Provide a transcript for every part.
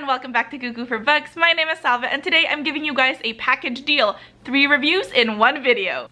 welcome back to Cuckoo for Books. My name is Salva and today I'm giving you guys a package deal. 3 reviews in 1 video.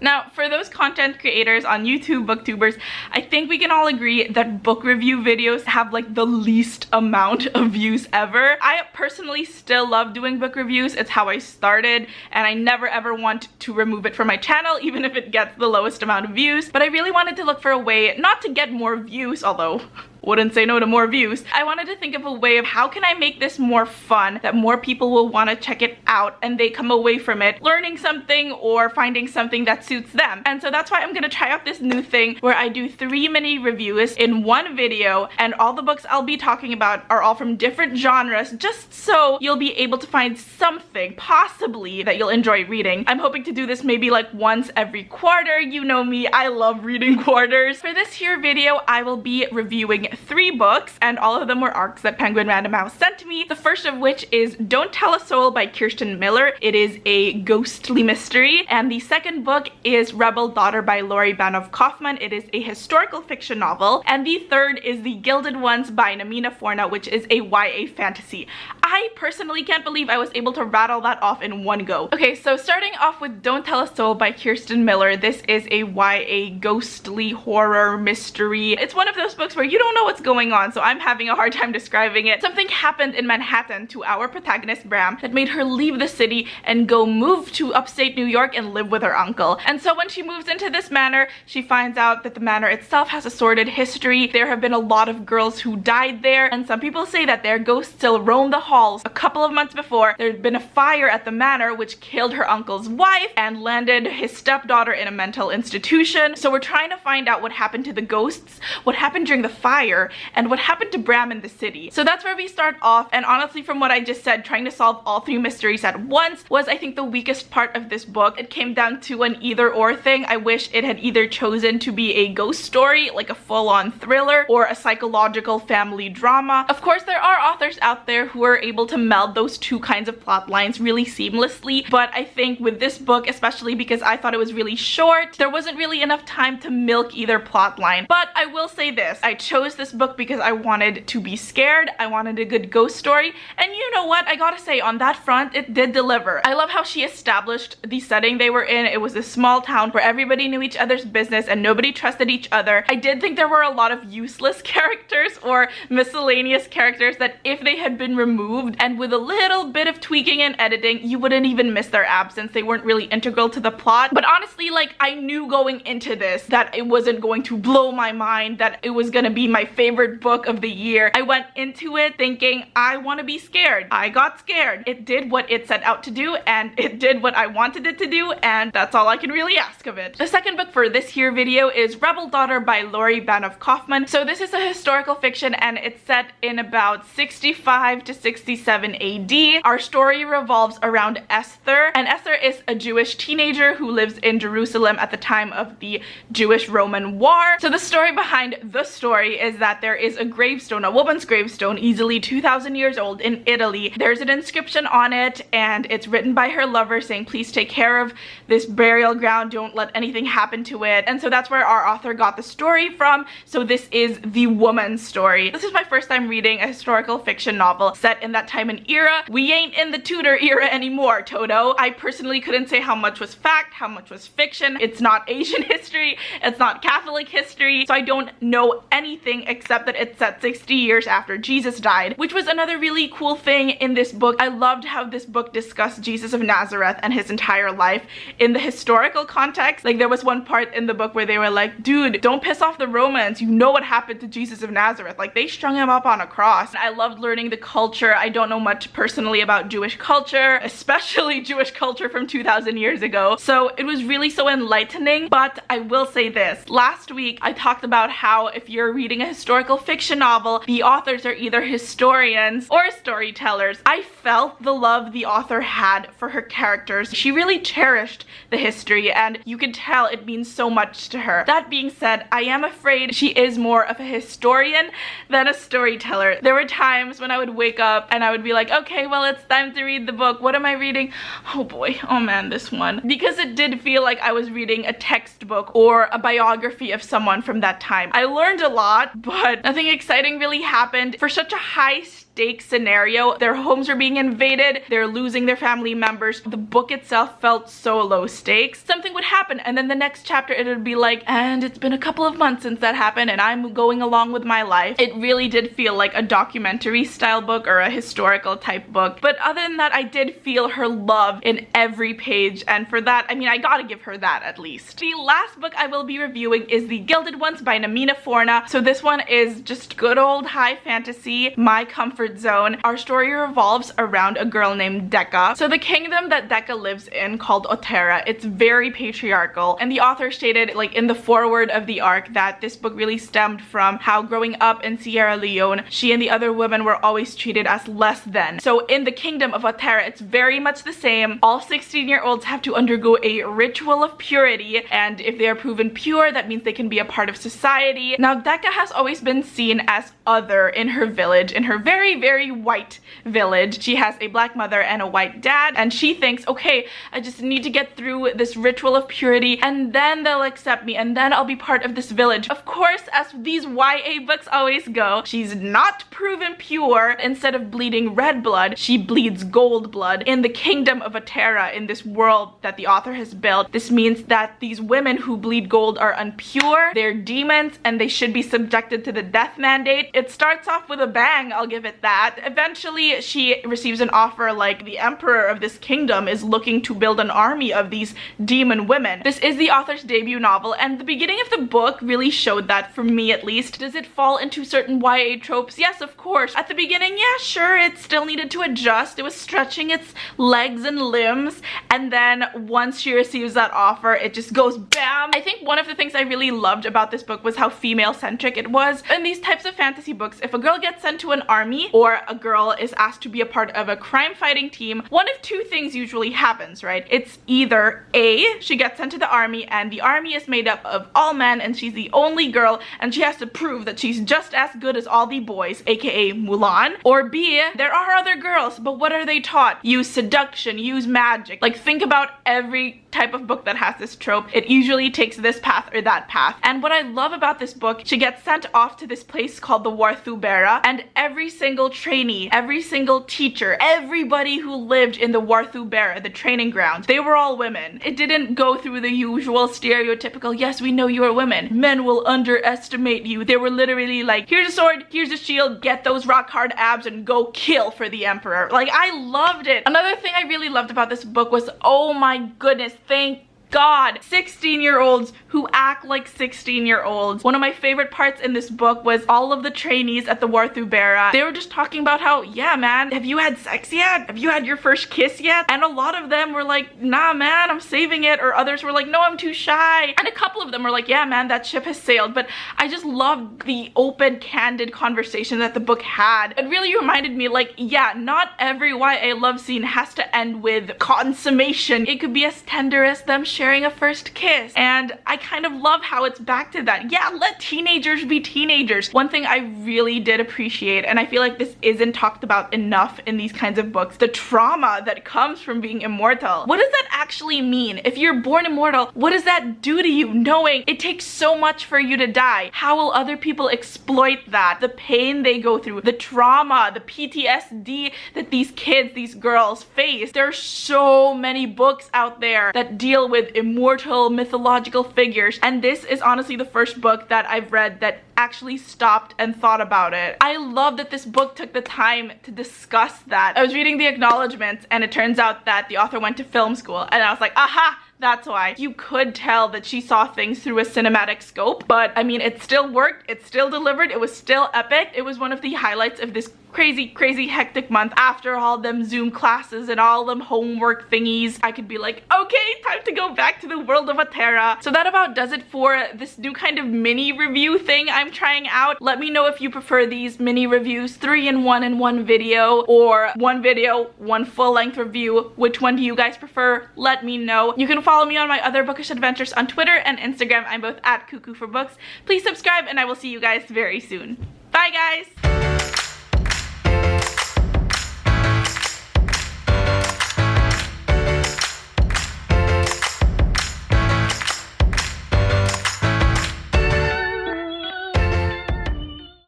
Now, for those content creators on YouTube, booktubers, I think we can all agree that book review videos have like the least amount of views ever. I personally still love doing book reviews. It's how I started and I never ever want to remove it from my channel, even if it gets the lowest amount of views. But I really wanted to look for a way not to get more views, although wouldn't say no to more views. I wanted to think of a way of how can I make this more fun, that more people will want to check it out and they come away from it learning something or finding something that suits them. And so that's why I'm gonna try out this new thing where I do 3 mini reviews in 1 video, and all the books I'll be talking about are all from different genres, just so you'll be able to find something possibly that you'll enjoy reading. I'm hoping to do this maybe like once every quarter. You know me, I love reading quarters. For this here video, I will be reviewing 3 books, and all of them were ARCs that Penguin Random House sent to me. The first of which is Don't Tell a Soul by Kirsten Miller. It is a ghostly mystery. And the second book is Rebel Daughter by Lori Banov Kaufman. It is a historical fiction novel. And the third is The Gilded Ones by Namina Forna, which is a YA fantasy. I personally can't believe I was able to rattle that off in one go. Okay, so starting off with Don't Tell a Soul by Kirsten Miller. This is a YA ghostly horror mystery. It's one of those books where you don't know what's going on, so I'm having a hard time describing it. Something happened in Manhattan to our protagonist Bram that made her leave the city and go move to upstate New York and live with her uncle. And so when she moves into this manor, she finds out that the manor itself has a sordid history. There have been a lot of girls who died there, and some people say that their ghosts still roam the halls. A couple of months before, there had been a fire at the manor which killed her uncle's wife and landed his stepdaughter in a mental institution. So we're trying to find out what happened to the ghosts, what happened during the fire, and what happened to Bram in the city. So that's where we start off, and honestly from what I just said, trying to solve all 3 mysteries at once was, I think, the weakest part of this book. It came down to an either or thing. I wish it had either chosen to be a ghost story, like a full-on thriller, or a psychological family drama. Of course, there are authors out there who are able to meld those 2 kinds of plot lines really seamlessly, but I think with this book, especially because I thought it was really short, there wasn't really enough time to milk either plot line. But I will say this, I chose this book because I wanted to be scared, I wanted a good ghost story, and you know what, I gotta say, on that front, it did deliver. I love how she established the setting they were in. It was a small town where everybody knew each other's business and nobody trusted each other. I did think there were a lot of useless characters or miscellaneous characters that if they had been removed and with a little bit of tweaking and editing, you wouldn't even miss their absence. They weren't really integral to the plot. But honestly, like, I knew going into this that it wasn't going to blow my mind, that it was gonna be my favorite book of the year. I went into it thinking, I want to be scared. I got scared. It did what it set out to do, and it did what I wanted it to do, and that's all I can really ask of it. The second book for this here video is Rebel Daughter by Lori Banov Kaufman. So this is a historical fiction, and it's set in about 65 to 67 AD. Our story revolves around Esther, and Esther is a Jewish teenager who lives in Jerusalem at the time of the Jewish-Roman War. So the story behind the story is that there is a gravestone, a woman's gravestone, easily 2,000 years old in Italy. There's an inscription on it, and it's written by her lover saying, please take care of this burial ground, don't let anything happen to it. And so that's where our author got the story from. So this is the woman's story. This is my first time reading a historical fiction novel set in that time and era. We ain't in the Tudor era anymore, Toto. I personally couldn't say how much was fact, how much was fiction. It's not Asian history, it's not Catholic history, so I don't know anything except that it's set 60 years after Jesus died, which was another really cool thing in this book. I loved how this book discussed Jesus of Nazareth and his entire life in the historical context. Like, there was one part in the book where they were like, dude, don't piss off the Romans, you know what happened to Jesus of Nazareth. Like, they strung him up on a cross. I loved learning the culture. I don't know much personally about Jewish culture, especially Jewish culture from 2,000 years ago, so it was really so enlightening. But I will say this, last week I talked about how if you're reading a historical fiction novel, the authors are either historians or storytellers. I felt the love the author had for her characters. She really cherished the history, and you could tell it means so much to her. That being said, I am afraid she is more of a historian than a storyteller. There were times when I would wake up and I would be like, okay, well, it's time to read the book. What am I reading? Oh boy, oh man, this one. Because it did feel like I was reading a textbook or a biography of someone from that time. I learned a lot, but nothing exciting really happened. For such a high stakes scenario, their homes are being invaded, they're losing their family members. The book itself felt so low stakes. Something would happen and then the next chapter it would be like, and it's been a couple of months since that happened and I'm going along with my life. It really did feel like a documentary style book or a historical type book. But other than that, I did feel her love in every page, and for that, I mean, I gotta give her that at least. The last book I will be reviewing is The Gilded Ones by Namina Forna. So this one is just good old high fantasy, my comfort zone. Our story revolves around a girl named Decca. So the kingdom that Decca lives in, called Otera, it's very patriarchal, and the author stated like in the foreword of the arc that this book really stemmed from how growing up in Sierra Leone, she and the other women were always treated as less than. So in the kingdom of Otera, it's very much the same. All 16-year-olds have to undergo a ritual of purity, and if they are proven pure, that means they can be a part of society. Now, Decca has always been seen as other in her village, in her very, very white village. She has a black mother and a white dad, and she thinks, okay, I just need to get through this ritual of purity, and then they'll accept me, and then I'll be part of this village. Of course, as these YA books always go, she's not proven pure. Instead of bleeding red blood, she bleeds gold blood. In the kingdom of Otera, in this world that the author has built, this means that these women who bleed gold are impure, they're demons, and they should be subjected to the death mandate. It starts off with a bang, I'll give it that. Eventually, she receives an offer like the emperor of this kingdom is looking to build an army of these demon women. This is the author's debut novel, and the beginning of the book really showed that, for me at least. Does it fall into certain YA tropes? Yes, of course. At the beginning, yeah, sure, it still needed to adjust. It was stretching its legs and limbs, and then once she receives that offer, it just goes bam. I think one of the things I really loved about this book was how female-centric it was. In these types of fantasy books, if a girl gets sent to an army or a girl is asked to be a part of a crime-fighting team, one of two things usually happens, right? It's either A, she gets sent to the army and the army is made up of all men and she's the only girl and she has to prove that she's just as good as all the boys, aka Mulan, or B, there are other girls, but what are they taught? Use seduction, use magic. Like, think about every type of book that has this trope. It usually takes this path or that path. And what I love about this book, she gets sent off to this place called the Warthubera, and every single trainee, every single teacher, everybody who lived in the Warthubera, the training grounds, they were all women. It didn't go through the usual stereotypical, yes, we know you are women, men will underestimate you. They were literally like, here's a sword, here's a shield, get those rock hard abs and go kill for the emperor. Like, I loved it. Another thing I really loved about this book was, oh my goodness, thank God, 16-year-olds who act like 16-year-olds. One of my favorite parts in this book was all of the trainees at the Warthubera. They were just talking about how, yeah, man, have you had sex yet? Have you had your first kiss yet? And a lot of them were like, nah, man, I'm saving it. Or others were like, no, I'm too shy. And a couple of them were like, yeah, man, that ship has sailed. But I just loved the open, candid conversation that the book had. It really reminded me, like, yeah, not every YA love scene has to end with consummation. It could be as tender as them sharing a first kiss, and I kind of love how it's back to that. Yeah, let teenagers be teenagers. One thing I really did appreciate, and I feel like this isn't talked about enough in these kinds of books, the trauma that comes from being immortal. What does that actually mean? If you're born immortal, what does that do to you, knowing it takes so much for you to die? How will other people exploit that? The pain they go through, the trauma, the PTSD that these kids, these girls face. There are so many books out there that deal with immortal mythological figures, and this is honestly the first book that I've read that actually stopped and thought about it. I love that this book took the time to discuss that. I was reading the acknowledgements and it turns out that the author went to film school, and I was like, aha! That's why. You could tell that she saw things through a cinematic scope, but I mean, it still worked, it still delivered, it was still epic. It was one of the highlights of this crazy hectic month. After all them Zoom classes and all them homework thingies, I could be like, okay, time to go back to the world of Otera. So that about does it for this new kind of mini review thing I'm trying out. Let me know if you prefer these mini reviews, 3-in-1 in one video, or one video, one full-length review. Which one do you guys prefer? Let me know. You can follow me on my other bookish adventures on Twitter and Instagram. I'm both at cuckooforbooks. Please subscribe and I will see you guys very soon. Bye guys!